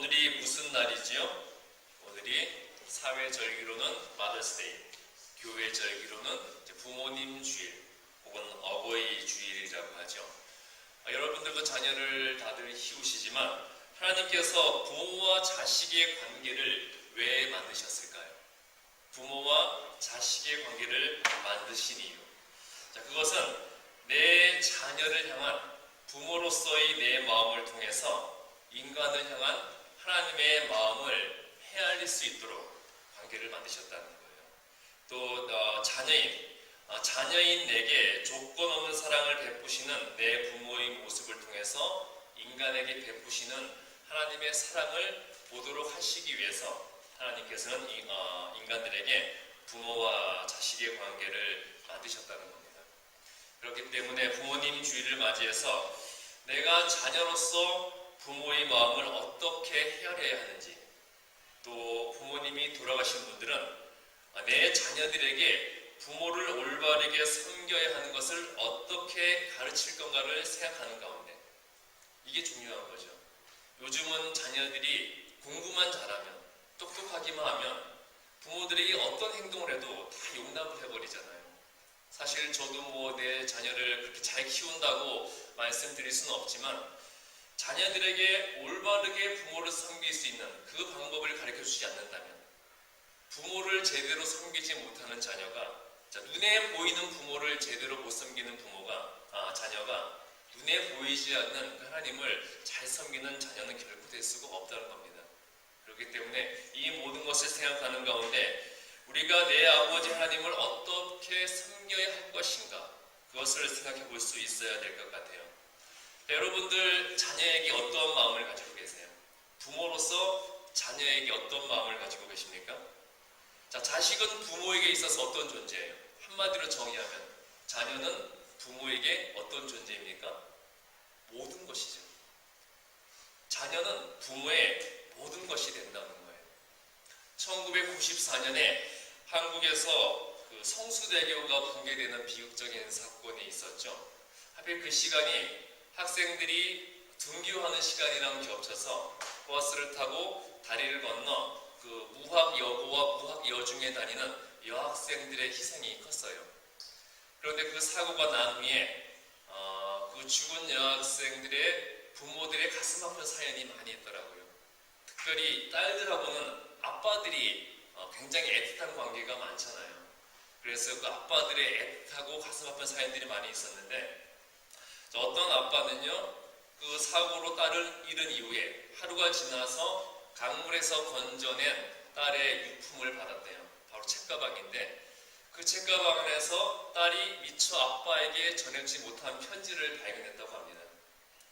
오늘이 무슨 날이지요? 오늘이 사회 절기로는 마더스데이, 교회 절기로는 부모님 주일 혹은 어버이 주일이라고 하죠. 여러분들도 자녀를 다들 키우시지만 하나님께서 부모와 자식의 관계를 왜 만드셨을까요? 부모와 자식의 관계를 만드신 이유. 그것은 내 자녀를 향한 부모로서의 내 마음을 통해서 인간을 향한 하나님의 마음을 헤아릴 수 있도록 관계를 만드셨다는 거예요. 또 자녀인 내게 조건 없는 사랑을 베푸시는 내 부모의 모습을 통해서 인간에게 베푸시는 하나님의 사랑을 보도록 하시기 위해서 하나님께서는 인간들에게 부모와 자식의 관계를 만드셨다는 겁니다. 그렇기 때문에 부모님 주일을 맞이해서 내가 자녀로서 부모의 마음을 어떻게 헤아려야 하는지, 또 부모님이 돌아가신 분들은 내 자녀들에게 부모를 올바르게 섬겨야 하는 것을 어떻게 가르칠 건가를 생각하는 가운데 이게 중요한 거죠. 요즘은 자녀들이 공부만 잘하면, 똑똑하기만 하면 부모들이 어떤 행동을 해도 다 용납을 해버리잖아요. 사실 저도 내 자녀를 그렇게 잘 키운다고 말씀드릴 수는 없지만 자녀들에게 올바르게 부모를 섬길 수 있는 그 방법을 가르쳐주지 않는다면, 부모를 제대로 섬기지 못하는 자녀가, 눈에 보이는 부모를 제대로 못 섬기는 자녀가 눈에 보이지 않는 하나님을 잘 섬기는 자녀는 결코 될 수가 없다는 겁니다. 그렇기 때문에 이 모든 것을 생각하는 가운데 우리가 내 아버지 하나님을 어떻게 섬겨야 할 것인가, 그것을 생각해 볼 수 있어야 될 것 같아요. 여러분들 자녀에게 어떤 마음을 가지고 계세요? 부모로서 자녀에게 어떤 마음을 가지고 계십니까? 자식은 부모에게 있어서 어떤 존재예요? 한마디로 정의하면 자녀는 부모에게 어떤 존재입니까? 모든 것이죠. 자녀는 부모의 모든 것이 된다는 거예요. 1994년에 한국에서 성수대교가 붕괴되는 비극적인 사건이 있었죠. 하필 그 시간이 학생들이 등교하는 시간이랑 겹쳐서 버스를 타고 다리를 건너 무학여고와 무학여중에 다니는 여학생들의 희생이 컸어요. 그런데 그 사고가 난 후에 그 죽은 여학생들의 부모들의 가슴 아픈 사연이 많이 있더라고요. 특별히 딸들하고는 아빠들이 굉장히 애틋한 관계가 많잖아요. 그래서 그 아빠들의 애틋하고 가슴 아픈 사연들이 많이 있었는데, 어떤 아빠는요, 그 사고로 딸을 잃은 이후에 하루가 지나서 강물에서 건져낸 딸의 유품을 받았대요. 바로 책가방인데, 그 책가방 안에서 딸이 미처 아빠에게 전해주지 못한 편지를 발견했다고 합니다.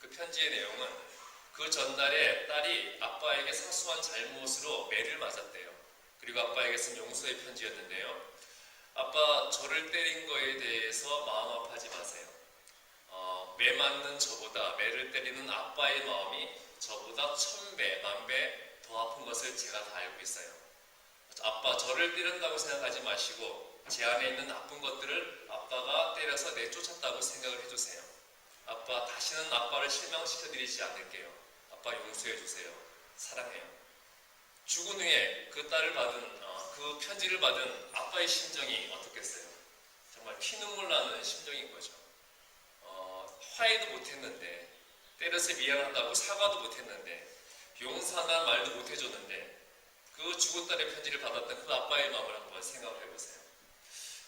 그 편지의 내용은 그 전날에 딸이 아빠에게 사소한 잘못으로 매를 맞았대요. 그리고 아빠에게 쓴 용서의 편지였는데요. 아빠, 저를 때린 거에 대해서 마음 아파하지 마세요. 매 맞는 저보다, 매를 때리는 아빠의 마음이 저보다 1000배, 10,000배 더 아픈 것을 제가 다 알고 있어요. 아빠, 저를 때린다고 생각하지 마시고 제 안에 있는 나쁜 것들을 아빠가 때려서 내쫓았다고 생각을 해주세요. 아빠, 다시는 아빠를 실망시켜드리지 않을게요. 아빠, 용서해주세요. 사랑해요. 죽은 후에 그 그 편지를 받은 아빠의 심정이 어떻겠어요? 정말 피눈물 나는 심정인 거죠. 화해도 못했는데, 때려서 미안하다고 사과도 못했는데, 용서한다는 말도 못해줬는데, 그 죽은 딸의 편지를 받았던 그 아빠의 마음을 한번 생각을 해보세요.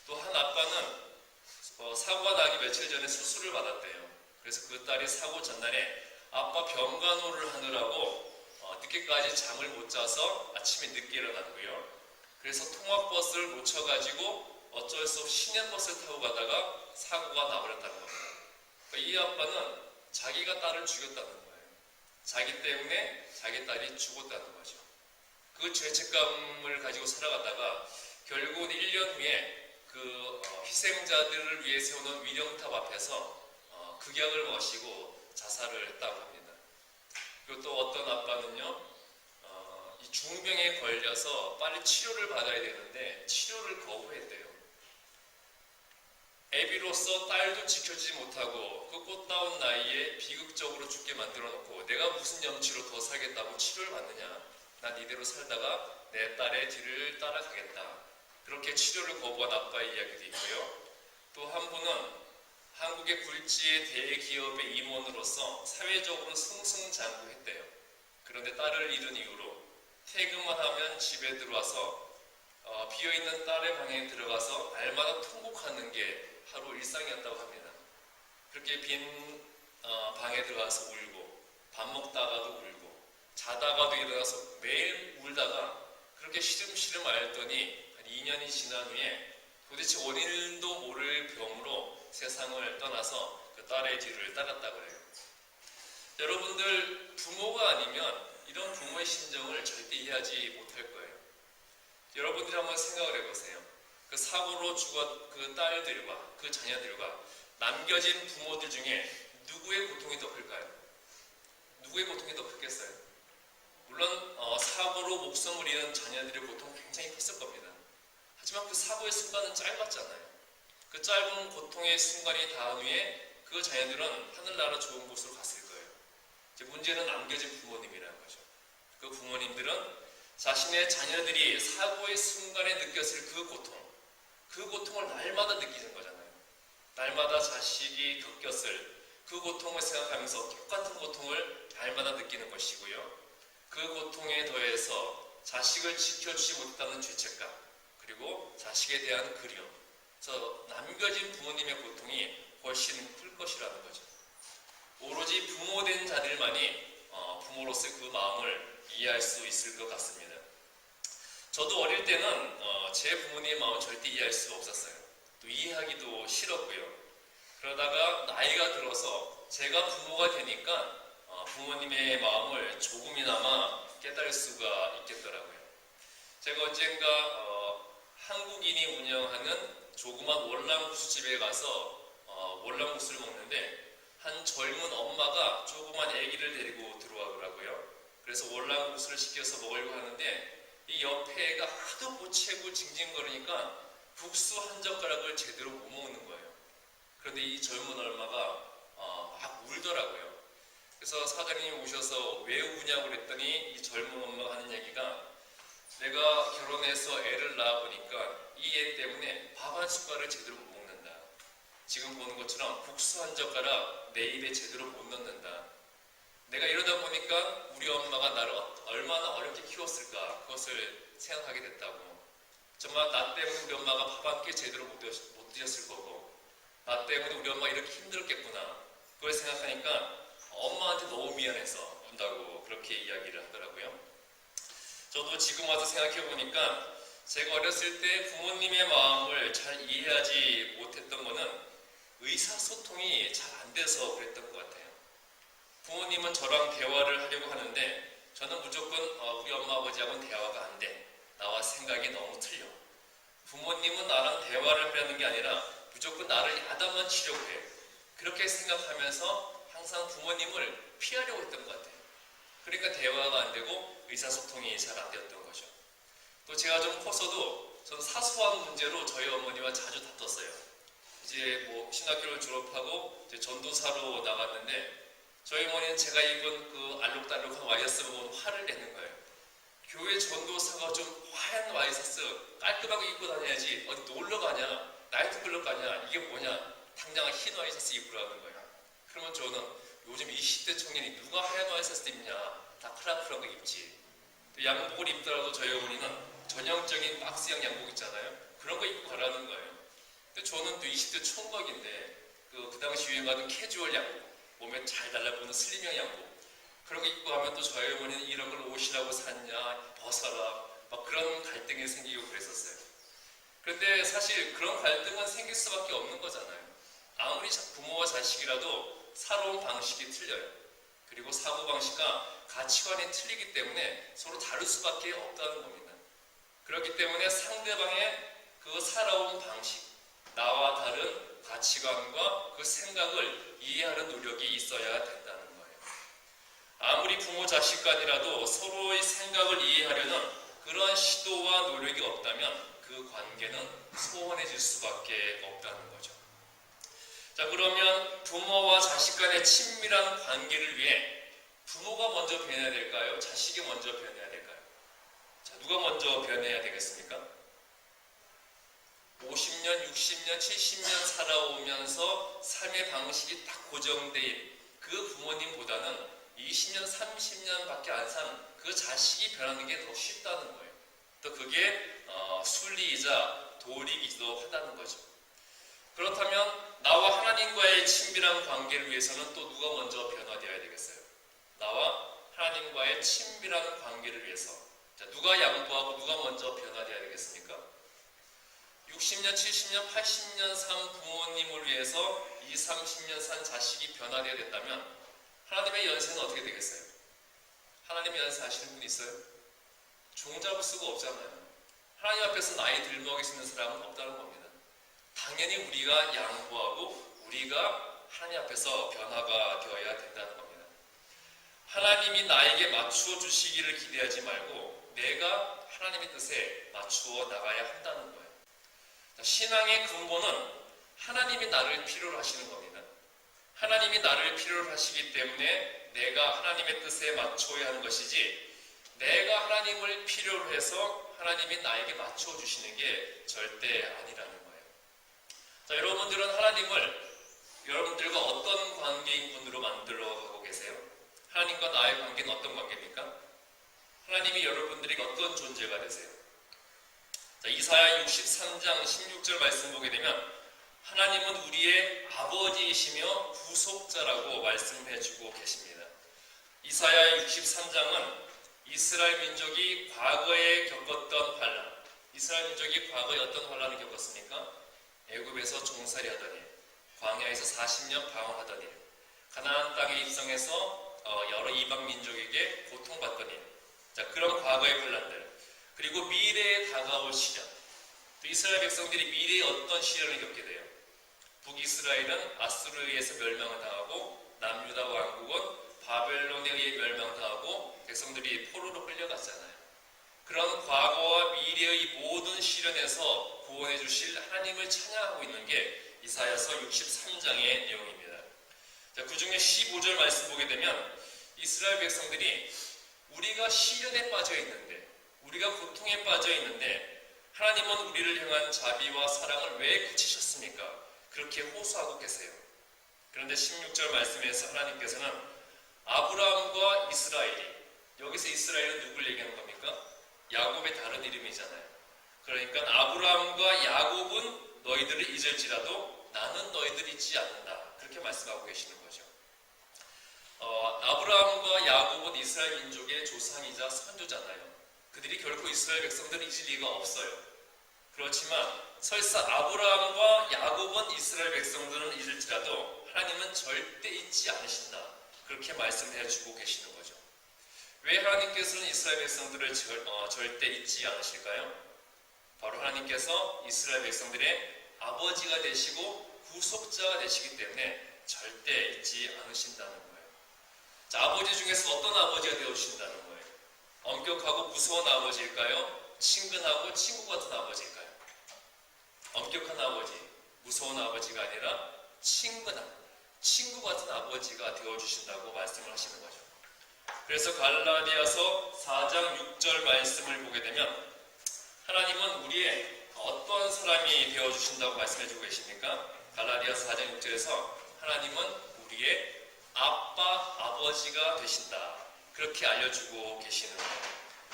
또 한 아빠는 사고가 나기 며칠 전에 수술을 받았대요. 그래서 그 딸이 사고 전날에 아빠 병간호를 하느라고 늦게까지 잠을 못 자서 아침에 늦게 일어났고요. 그래서 통학버스를 놓쳐가지고 어쩔 수 없이 시내버스를 타고 가다가 사고가 나버렸다는 겁니다. 이 아빠는 자기가 딸을 죽였다는 거예요. 자기 때문에 자기 딸이 죽었다는 거죠. 그 죄책감을 가지고 살아가다가 결국은 1년 후에 그 희생자들을 위해 세우는 위령탑 앞에서 극약을 마시고 자살을 했다고 합니다. 그리고 또 어떤 아빠는요, 이 중병에 걸려서 빨리 치료를 받아야 되는데 치료를 거부했대요. 애비로서 딸도 지켜주지 못하고 그 꽃다운 나이에 비극적으로 죽게 만들어 놓고 내가 무슨 염치로 더 살겠다고 치료를 받느냐. 난 이대로 살다가 내 딸의 뒤를 따라가겠다. 그렇게 치료를 거부한 아빠의 이야기도 있고요. 또 한 분은 한국의 굴지의 대기업의 임원으로서 사회적으로 승승장구했대요. 그런데 딸을 잃은 이후로 퇴근만 하면 집에 들어와서 비어있는 딸의 방에 들어가서 날마다 통곡하는 게 하루 일상이었다고 합니다. 그렇게 빈 방에 들어가서 울고 밥 먹다가도 울고 자다가도 일어나서 매일 울다가 그렇게 시름시름 앓더니 한 2년이 지난 후에 도대체 원인도 모를 병으로 세상을 떠나서 그 딸의 뒤를 따랐다고 해요. 여러분들 부모가 아니면 이런 부모의 심정을 절대 이해하지 못할 거예요. 여러분들이 한번 생각을 해보세요. 그 사고로 죽은 그 딸들과 그 자녀들과 남겨진 부모들 중에 누구의 고통이 더 클까요? 누구의 고통이 더 크겠어요? 물론 사고로 목숨을 잃은 자녀들의 고통은 굉장히 컸을 겁니다. 하지만 그 사고의 순간은 짧았잖아요. 그 짧은 고통의 순간이 닿은 후에 그 자녀들은 하늘나라 좋은 곳으로 갔을 거예요. 이제 문제는 남겨진 부모님이라는 거죠. 그 부모님들은 자신의 자녀들이 사고의 순간에 느꼈을 그 고통을 날마다 느끼는 거잖아요. 날마다 자식이 겪었을 그 고통을 생각하면서 똑같은 고통을 날마다 느끼는 것이고요. 그 고통에 더해서 자식을 지켜주지 못했다는 죄책감, 그리고 자식에 대한 그리움, 그래서 남겨진 부모님의 고통이 훨씬 클 것이라는 거죠. 오로지 부모된 자들만이 부모로서의 그 마음을 이해할 수 있을 것 같습니다. 저도 어릴 때는 제 부모님의 마음을 절대 이해할 수가 없었어요. 또 이해하기도 싫었고요. 그러다가 나이가 들어서 제가 부모가 되니까 부모님의 마음을 조금이나마 깨달을 수가 있겠더라고요. 제가 언젠가 한국인이 운영하는 조그만 월남구슬집에 가서 월남구슬을 먹는데 한 젊은 엄마가 조그만 아기를 데리고 들어가더라고요. 그래서 월남구슬을 시켜서 먹으려고 하는데 이 옆에 애가 하도 보채고 징징거리니까 국수 한 젓가락을 제대로 못 먹는 거예요. 그런데 이 젊은 엄마가 막 울더라고요. 그래서 사장님이 오셔서 왜 우냐고 그랬더니 이 젊은 엄마가 하는 얘기가 내가 결혼해서 애를 낳아보니까 이 애 때문에 밥 한 숟가락을 제대로 못 먹는다. 지금 보는 것처럼 국수 한 젓가락 내 입에 제대로 못 넣는다. 내가 이러다 보니까 우리 엄마가 나를 얼마나 어렵게 키웠을까 그것을 생각하게 됐다고. 정말 나 때문에 우리 엄마가 밥 한 끼 제대로 못 드셨을 거고 나 때문에 우리 엄마가 이렇게 힘들었겠구나. 그걸 생각하니까 엄마한테 너무 미안해서 운다고 그렇게 이야기를 하더라고요. 저도 지금 와서 생각해보니까 제가 어렸을 때 부모님의 마음을 잘 이해하지 못했던 거는 의사소통이 잘 안 돼서 그랬던 것 같아요. 부모님은 저랑 대화를 하려고 하는데 저는 무조건 우리 엄마 아버지하고는 대화가 안 돼. 나와 생각이 너무 틀려. 부모님은 나랑 대화를 하려는 게 아니라 무조건 나를 야단만 치려고 해. 그렇게 생각하면서 항상 부모님을 피하려고 했던 것 같아요. 그러니까 대화가 안 되고 의사소통이 잘 안 되었던 거죠. 또 제가 좀 커서도 저는 사소한 문제로 저희 어머니와 자주 다퉜어요. 이제 신학교를 졸업하고 이제 전도사로 나갔는데 저희 어머니는 제가 입은 그 알록달록한 와이셔츠 보고 화를 내는 거예요. 교회 전도사가 좀 화한 와이셔츠 깔끔하게 입고 다녀야지 어디 놀러 가냐 나이트클럽 가냐 이게 뭐냐 당장 흰 와이셔츠 입으라는 거예요. 그러면 저는 요즘 20대 청년이 누가 하얀 와이셔츠 입냐 다 컬러풀한 거 입지. 양복을 입더라도 저희 어머니는 전형적인 박스형 양복 있잖아요. 그런 거 입고 가라는 거예요. 근데 저는 또 20대 총각인데 그 당시 유행하던 캐주얼 양복, 몸에 잘 달라붙는 슬림형 양복 그런 거 입고 가면 또 저희 어머니는 이런 걸 옷이라고 샀냐 벗어라 막 그런 갈등이 생기고 그랬었어요. 그런데 사실 그런 갈등은 생길 수밖에 없는 거잖아요. 아무리 부모와 자식이라도 살아온 방식이 틀려요. 그리고 사고방식과 가치관이 틀리기 때문에 서로 다를 수밖에 없다는 겁니다. 그렇기 때문에 상대방의 그 살아온 방식, 나와 다른 가치관과 그 생각을 이해하는 노력이 있어야 된다는 거예요. 아무리 부모 자식 간이라도 서로의 생각을 이해하려는 그런 시도와 노력이 없다면 그 관계는 소원해질 수밖에 없다는 거죠. 자, 그러면 부모와 자식 간의 친밀한 관계를 위해 부모가 먼저 변해야 될까요? 자식이 먼저 변해야 될까요? 자, 누가 먼저 변해야 되겠습니까? 50년, 60년, 70년 살아오면서 삶의 방식이 딱 고정된 그 부모님보다는 20년, 30년밖에 안 산 그 자식이 변하는 게 더 쉽다는 거예요. 또 그게 순리이자 도리이기도 하다는 거죠. 그렇다면 나와 하나님과의 친밀한 관계를 위해서는 또 누가 먼저 변화되어야 되겠어요? 나와 하나님과의 친밀한 관계를 위해서 자, 누가 양보하고 누가 먼저 변화되어야 되겠습니까? 60년, 70년, 80년 산 부모님을 위해서 20, 30년 산 자식이 변화되어야 된다면 하나님의 연세는 어떻게 되겠어요? 하나님의 연세 아시는 분 있어요? 종잡을 수가 없잖아요. 하나님 앞에서 나이 들먹일 수 있는 사람은 없다는 겁니다. 당연히 우리가 양보하고 우리가 하나님 앞에서 변화가 되어야 된다는 겁니다. 하나님이 나에게 맞추어 주시기를 기대하지 말고 내가 하나님의 뜻에 맞추어 나가야 한다는 거예요. 신앙의 근본은 하나님이 나를 필요로 하시는 겁니다. 하나님이 나를 필요로 하시기 때문에 내가 하나님의 뜻에 맞춰야 하는 것이지 내가 하나님을 필요로 해서 하나님이 나에게 맞춰 주시는 게 절대 아니라는 거예요. 자, 여러분들은 하나님을 여러분들과 어떤 관계인 분으로 만들어 가고 계세요? 하나님과 나의 관계는 어떤 관계입니까? 하나님이 여러분들에게 어떤 존재가 되세요? 자, 이사야 63장 16절 말씀 보게 되면 하나님은 우리의 아버지이시며 구속자라고 말씀해주고 계십니다. 이사야 63장은 이스라엘 민족이 과거에 겪었던 환란, 이스라엘 민족이 과거에 어떤 환란을 겪었습니까? 애굽에서 종살이 하던 일, 광야에서 40년 방황하던 일, 가나안 땅에 입성해서 여러 이방 민족에게 고통받던 일, 자, 그런 과거의 환란들, 그리고 미래에 다가올 시련, 또 이스라엘 백성들이 미래에 어떤 시련을 겪게 돼요? 북이스라엘은 아수르에 의해서 멸망을 당하고 남유다 왕국은 바벨론에 의해 멸망당하고 백성들이 포로로 끌려갔잖아요. 그런 과거와 미래의 모든 시련에서 구원해 주실 하나님을 찬양하고 있는 게 이사야서 63장의 내용입니다. 자, 그 중에 15절 말씀 보게 되면 이스라엘 백성들이 우리가 시련에 빠져 있는데 우리가 고통에 빠져 있는데 하나님은 우리를 향한 자비와 사랑을 왜 그치셨습니까? 그렇게 호소하고 계세요. 그런데 16절 말씀에서 하나님께서는 아브라함과 이스라엘이, 여기서 이스라엘은 누굴 얘기하는 겁니까? 야곱의 다른 이름이잖아요. 그러니까 아브라함과 야곱은 너희들을 잊을지라도 나는 너희들 잊지 않는다. 그렇게 말씀하고 계시는 거죠. 아브라함과 야곱은 이스라엘 민족의 조상이자 선조잖아요. 그들이 결코 이스라엘 백성들을 잊을 리가 없어요. 그렇지만 설사 아브라함과 야곱은 이스라엘 백성들은 잊을지라도 하나님은 절대 잊지 않으신다. 그렇게 말씀해 주고 계시는 거죠. 왜 하나님께서는 이스라엘 백성들을 절대 잊지 않으실까요? 바로 하나님께서 이스라엘 백성들의 아버지가 되시고 구속자가 되시기 때문에 절대 잊지 않으신다는 거예요. 자, 아버지 중에서 어떤 아버지가 되어주신다는 거예요? 엄격하고 무서운 아버지일까요? 친근하고 친구 같은 아버지일까요? 엄격한 아버지, 무서운 아버지가 아니라 친근한 친구 같은 아버지가 되어주신다고 말씀을 하시는 거죠. 그래서 갈라디아서 4장 6절 말씀을 보게 되면 하나님은 우리의 어떤 사람이 되어주신다고 말씀해주고 계십니까? 갈라디아서 4장 6절에서 하나님은 우리의 아빠, 아버지가 되신다. 그렇게 알려주고 계시는 거예요.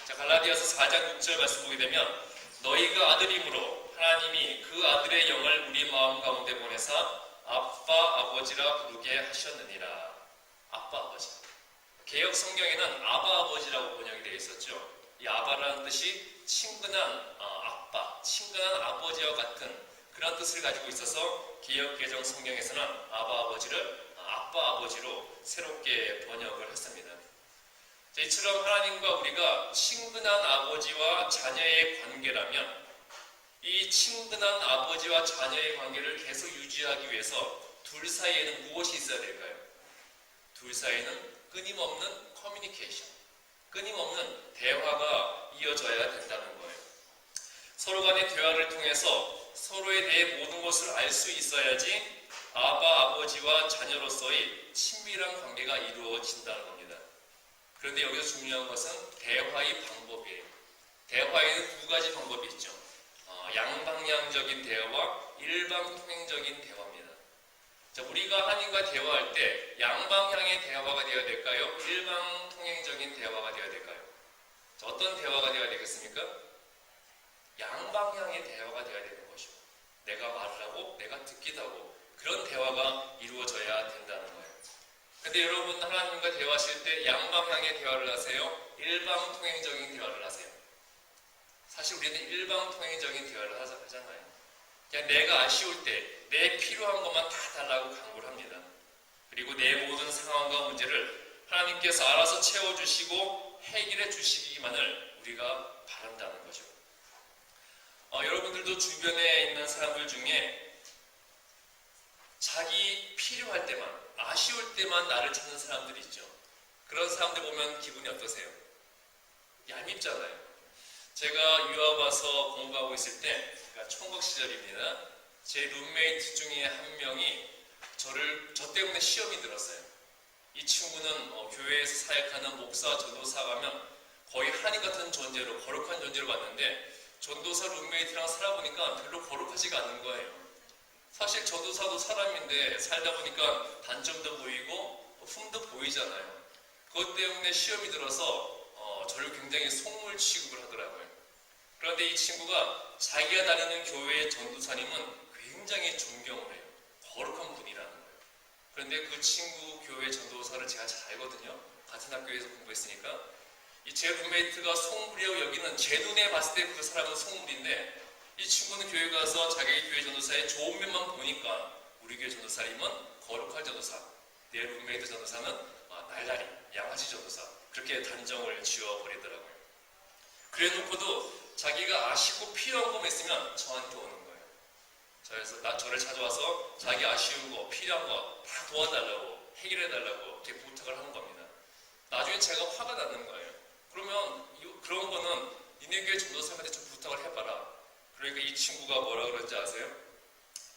자, 갈라디아서 4장 6절 말씀 보게 되면 너희가 아들이므로 하나님이 그 아들의 영을 우리 마음 가운데 보내사 아빠, 아버지라 부르게 하셨느니라. 아빠, 아버지. 개역 성경에는 아바, 아버지라고 번역이 되어 있었죠. 이 아바라는 뜻이 친근한 아빠, 친근한 아버지와 같은 그런 뜻을 가지고 있어서 개역 개정 성경에서는 아바, 아버지를 아빠, 아버지로 새롭게 번역을 했습니다. 자, 이처럼 하나님과 우리가 친근한 아버지와 자녀의 관계라면 이 친근한 아버지와 자녀의 관계를 계속 유지하기 위해서 둘 사이에는 무엇이 있어야 될까요? 둘 사이에는 끊임없는 커뮤니케이션, 끊임없는 대화가 이어져야 된다는 거예요. 서로 간의 대화를 통해서 서로에 대해 모든 것을 알 수 있어야지 아버지와 자녀로서의 친밀한 관계가 이루어진다는 겁니다. 그런데 여기서 중요한 것은 대화의 방법이에요. 대화에는 두 가지 방법이 있죠. 양방향적인 대화와 일방통행적인 대화입니다. 자, 우리가 하나님과 대화할 때 양방향의 대화가 되어야 될까요? 일방통행적인 대화가 되어야 될까요? 자, 어떤 대화가 되어야 되겠습니까? 양방향의 대화가 되어야 되는 것이고, 내가 말을 하고 내가 듣기도 하고, 그런 대화가 이루어져야 된다는 거예요. 근데 여러분, 하나님과 대화하실 때 양방향의 대화를 하세요? 일방통행적인 대화를 하세요? 사실 우리는 일방통행적인 대화를 하잖아요. 그냥 내가 아쉬울 때 내 필요한 것만 다 달라고 강구를 합니다. 그리고 내 모든 상황과 문제를 하나님께서 알아서 채워주시고 해결해 주시기만을 우리가 바란다는 거죠. 여러분들도 주변에 있는 사람들 중에 자기 필요할 때만, 아쉬울 때만 나를 찾는 사람들이 있죠. 그런 사람들 보면 기분이 어떠세요? 얄밉잖아요. 제가 유학 와서 공부하고 있을 때, 그러니까 총각 시절입니다. 제 룸메이트 중에 한 명이 저 때문에 시험이 들었어요. 이 친구는 교회에서 사역하는 목사, 전도사 가면 거의 하나님 같은 존재로, 거룩한 존재로 봤는데, 전도사 룸메이트랑 살아보니까 별로 거룩하지가 않은 거예요. 사실 전도사도 사람인데 살다 보니까 단점도 보이고 흠도 보이잖아요. 그것 때문에 시험이 들어서 저를 굉장히 속물 취급을 하더라고요. 그런데 이 친구가 자기가 다니는 교회의 전도사님은 굉장히 존경을 해요. 거룩한 분이라는 거예요. 그런데 그 친구 교회 전도사를 제가 잘 알거든요. 같은 학교에서 공부했으니까. 이 제 룸메이트가 속물이라고 여기는, 제 눈에 봤을 때 그 사람은 속물인데, 이 친구는 교회 가서 자기 교회 전도사의 좋은 면만 보니까 우리 교회 전도사님은 거룩한 전도사, 내 룸메이트 전도사는 날라리, 양아치 전도사, 그렇게 단정을 지어버리더라고요. 그래놓고도 자기가 아쉽고 필요한 것만 있으면 저한테 오는 거예요. 그래서 저를 찾아와서 자기 아쉬운 거, 필요한 거 다 도와달라고, 해결해달라고 이렇게 부탁을 하는 겁니다. 나중에 제가 화가 나는 거예요. 그러면 그런 거는 니네 교회 전도사님한테 좀 부탁을 해봐라. 그러니까 이 친구가 뭐라 그런지 아세요?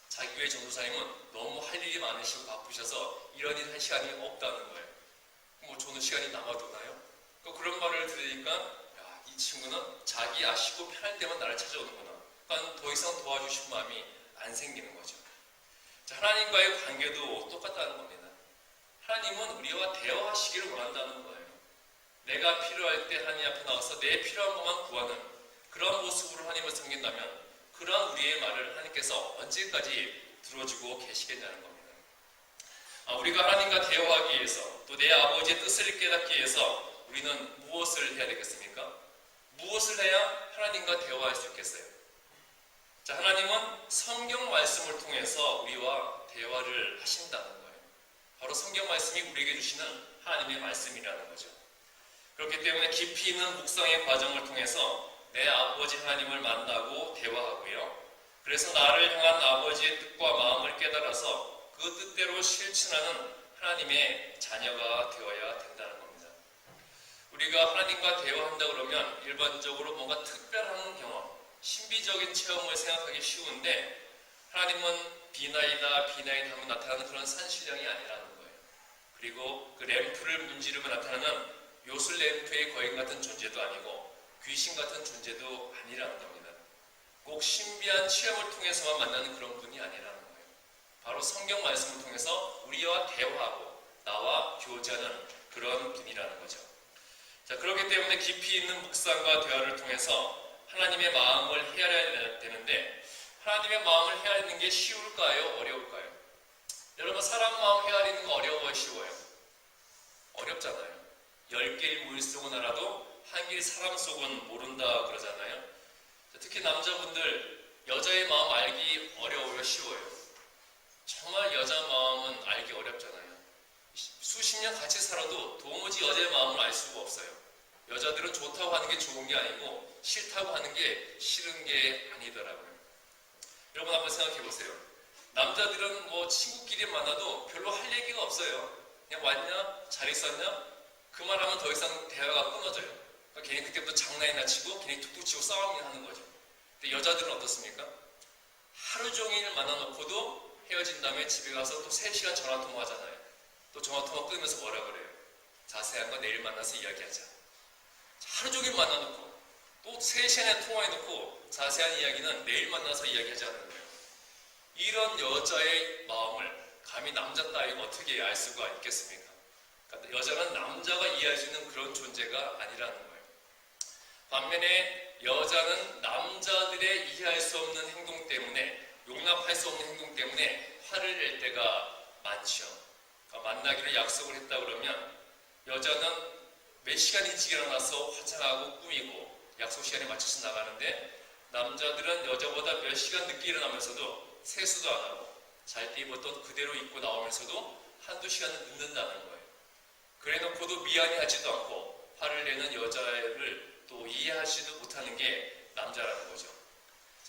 자기 교회 전도사님은 너무 할 일이 많으시고 바쁘셔서 이런 일 할 시간이 없다는 거예요. 뭐 저는 시간이 남아도나요? 그런 말을 들으니까 이 친구는 자기 아쉽고 편할 때만 나를 찾아오는구나. 그러니까 더 이상 도와주실 마음이 안 생기는 거죠. 자, 하나님과의 관계도 똑같다는 겁니다. 하나님은 우리와 대화하시기를 원한다는 거예요. 내가 필요할 때 하나님 앞에 나와서 내 필요한 것만 구하는 그런 모습으로 하나님을 섬긴다면 그러한 우리의 말을 하나님께서 언제까지 들어주고 계시겠냐는 겁니다. 우리가 하나님과 대화하기 위해서, 또 내 아버지의 뜻을 깨닫기 위해서 우리는 무엇을 해야 되겠습니까? 무엇을 해야 하나님과 대화할 수 있겠어요? 자, 하나님은 성경 말씀을 통해서 우리와 대화를 하신다는 거예요. 바로 성경 말씀이 우리에게 주시는 하나님의 말씀이라는 거죠. 그렇기 때문에 깊이 있는 묵상의 과정을 통해서 내 아버지 하나님을 만나고 대화하고요. 그래서 나를 향한 아버지의 뜻과 마음을 깨달아서 그 뜻대로 실천하는 하나님의 자녀가 되어야 된다는 겁니다. 우리가 하나님과 대화한다 그러면 일반적으로 뭔가 특별한 경험, 신비적인 체험을 생각하기 쉬운데, 하나님은 비나이다 하면 나타나는 그런 산신령이 아니라는 거예요. 그리고 그 램프를 문지르며 나타나는 요술 램프의 거인 같은 존재도 아니고 귀신 같은 존재도 아니라는 겁니다. 꼭 신비한 체험을 통해서만 만나는 그런 분이 아니라는 거예요. 바로 성경 말씀을 통해서 우리와 대화하고 나와 교제하는 그런 분이라는 거죠. 자, 그렇기 때문에 깊이 있는 묵상과 대화를 통해서 하나님의 마음을 헤아려야 되는데, 하나님의 마음을 헤아리는 게 쉬울까요? 어려울까요? 여러분, 사람 마음 헤아리는 거 어려워요? 쉬워요? 어렵잖아요. 10개의 무일 속은 알아도 한 개의 사람 속은 모른다 그러잖아요. 특히 남자분들, 여자의 마음 알기 어려워요? 쉬워요? 정말 여자 마음은 알기 어렵잖아요. 수십 년 같이 살아도 도무지 여자의 마음을 알 수가 없어요. 여자들은 좋다고 하는 게 좋은 게 아니고 싫다고 하는 게 싫은 게 아니더라고요. 여러분 한번 생각해 보세요. 남자들은 뭐 친구끼리 만나도 별로 할 얘기가 없어요. 그냥 왔냐? 잘 있었냐? 그 말하면 더 이상 대화가 끊어져요. 그러니까 괜히 그때부터 장난이나 치고 괜히 툭툭 치고 싸움이나 하는 거죠. 근데 여자들은 어떻습니까? 하루 종일 만나놓고도 헤어진 다음에 집에 가서 또 3시간 전화통화 하잖아요. 또 전화통화 끊으면서 뭐라 그래요? 자세한 건 내일 만나서 이야기하자. 하루 종일 만나놓고 또 3시간에 통화해놓고 자세한 이야기는 내일 만나서 이야기하자는 거예요. 이런 여자의 마음을 감히 남자 따위가 어떻게 알 수가 있겠습니까? 그러니까 여자는 남자가 이해할 수 있는 그런 존재가 아니라는 거예요. 반면에 여자는 남자들의 이해할 수 없는 행동 때문에, 용납할 수 없는 행동 때문에 화를 낼 때가 많죠. 그러니까 만나기로 약속을 했다 그러면 여자는 몇 시간 일찍 일어나서 화장하고 꾸미고 약속 시간에 맞춰서 나가는데, 남자들은 여자보다 몇 시간 늦게 일어나면서도 세수도 안 하고 잘 때 입었던 그대로 입고 나오면서도 한두 시간을 늦는다는 거예요. 그래놓고도 미안해하지도 않고 화를 내는 여자를 또 이해하지도 못하는 게 남자라는 거죠.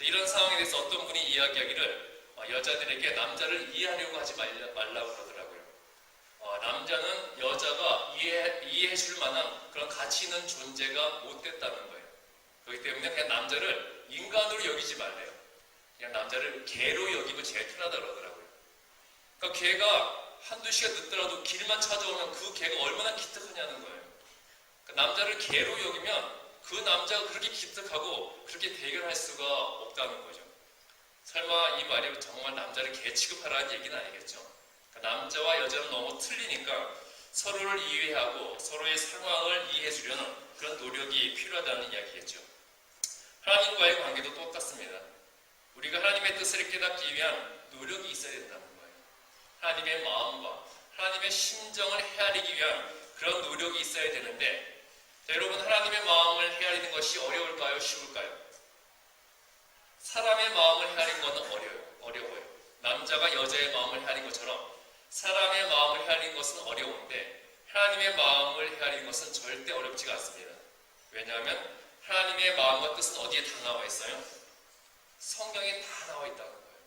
이런 상황에 대해서 어떤 분이 이야기하기를 여자들에게 남자를 이해하려고 하지 말라고 그러더라고요. 남자는 여자가 이해해 줄 만한 그런 가치 있는 존재가 못 됐다는 거예요. 그렇기 때문에 그냥 남자를 인간으로 여기지 말래요. 그냥 남자를 개로 여기고 제일 편하다 그러더라고요. 그러니까 개가 한두 시간 늦더라도 길만 찾아오면 그 개가 얼마나 기특하냐는 거예요. 그러니까 남자를 개로 여기면 그 남자가 그렇게 기특하고 그렇게 대결할 수가 없다는 거죠. 설마 이 말이 정말 남자를 개 취급하라는 얘기는 아니겠죠. 그러니까 남자와 여자는 너무 틀리니까 서로를 이해하고 서로의 상황을 이해해 주려는 그런 노력이 필요하다는 이야기겠죠. 하나님과의 관계도 똑같습니다. 우리가 하나님의 뜻을 깨닫기 위한 노력이 있어야 된다는 거예요. 하나님의 마음과 하나님의 심정을 헤아리기 위한 그런 노력이 있어야 되는데, 자, 여러분, 하나님의 마음을 헤아리는 것이 어려울까요? 쉬울까요? 사람의 마음을 헤아리는 것은 어려워요. 남자가 여자의 마음을 헤아리는 것처럼 사람의 마음을 헤아리는 것은 어려운데, 하나님의 마음을 헤아리는 것은 절대 어렵지가 않습니다. 왜냐하면 하나님의 마음과 뜻은 어디에 다 나와 있어요? 성경에 다 나와 있다는 거예요.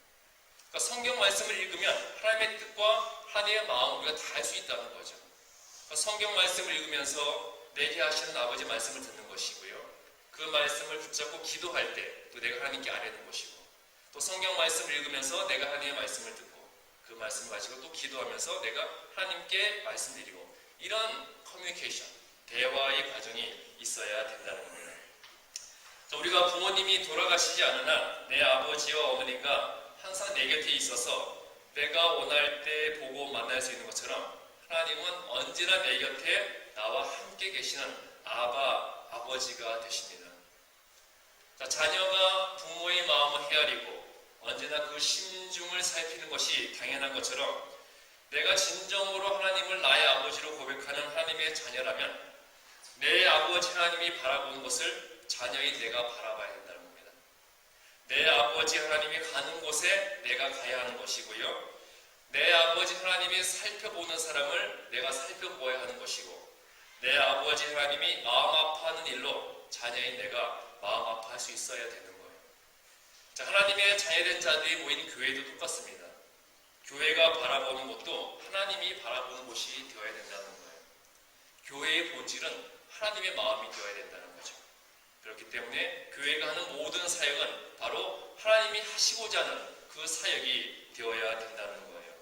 그러니까 성경 말씀을 읽으면 하나님의 뜻과 하나님의 마음을 우리가 다 알 수 있다는 거죠. 그러니까 성경 말씀을 읽으면서 내게 하시는 아버지 말씀을 듣는 것이고요. 그 말씀을 붙잡고 기도할 때 또 내가 하나님께 아뢰는 것이고, 또 성경 말씀을 읽으면서 내가 하나님의 말씀을 듣고 그 말씀을 가지고 또 기도하면서 내가 하나님께 말씀드리고, 이런 커뮤니케이션, 대화의 과정이 있어야 된다는 겁니다. 자, 우리가 부모님이 돌아가시지 않은 한 내 아버지와 어머니가 항상 내 곁에 있어서 내가 원할 때 보고 만날 수 있는 것처럼, 하나님은 언제나 내 곁에 나와 함께 계시는 아버지가 되십니다. 자, 자녀가 부모의 마음을 헤아리고 언제나 그 심중을 살피는 것이 당연한 것처럼, 내가 진정으로 하나님을 나의 아버지로 고백하는 하나님의 자녀라면 내 아버지 하나님이 바라보는 것을 자녀인 내가 바라봐야 된다는 겁니다. 내 아버지 하나님이 가는 곳에 내가 가야 하는 것이고요. 내 아버지 하나님이 살펴보는 사람을 내가 살펴보아야 하는 것이고, 내 아버지 하나님이 마음 아파하는 일로 자녀인 내가 마음 아파할 수 있어야 되는 거예요. 자, 하나님의 자녀된 자들이 모인 교회도 똑같습니다. 교회가 바라보는 곳도 하나님이 바라보는 곳이 되어야 된다는 거예요. 교회의 본질은 하나님의 마음이 되어야 된다는 거죠. 그렇기 때문에 교회가 하는 모든 사역은 바로 하나님이 하시고자 하는 그 사역이 되어야 된다는 거예요.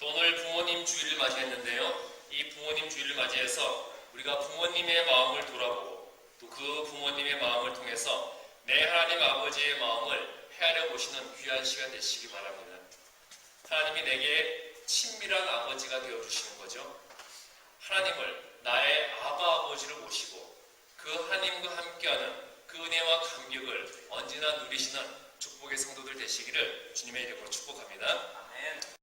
오늘 부모님 주일을 맞이했는데요. 이 부모님 주일을 맞이해서 우리가 부모님의 마음을 돌아보고 또 그 부모님의 마음을 통해서 내 하나님 아버지의 마음을 헤아려 보시는 귀한 시간 되시기 바랍니다. 하나님이 내게 친밀한 아버지가 되어주시는 거죠. 하나님을 나의 아버지로 모시고 그 하나님과 함께하는 그 은혜와 감격을 언제나 누리시는 축복의 성도들 되시기를 주님의 이름으로 축복합니다. 아멘.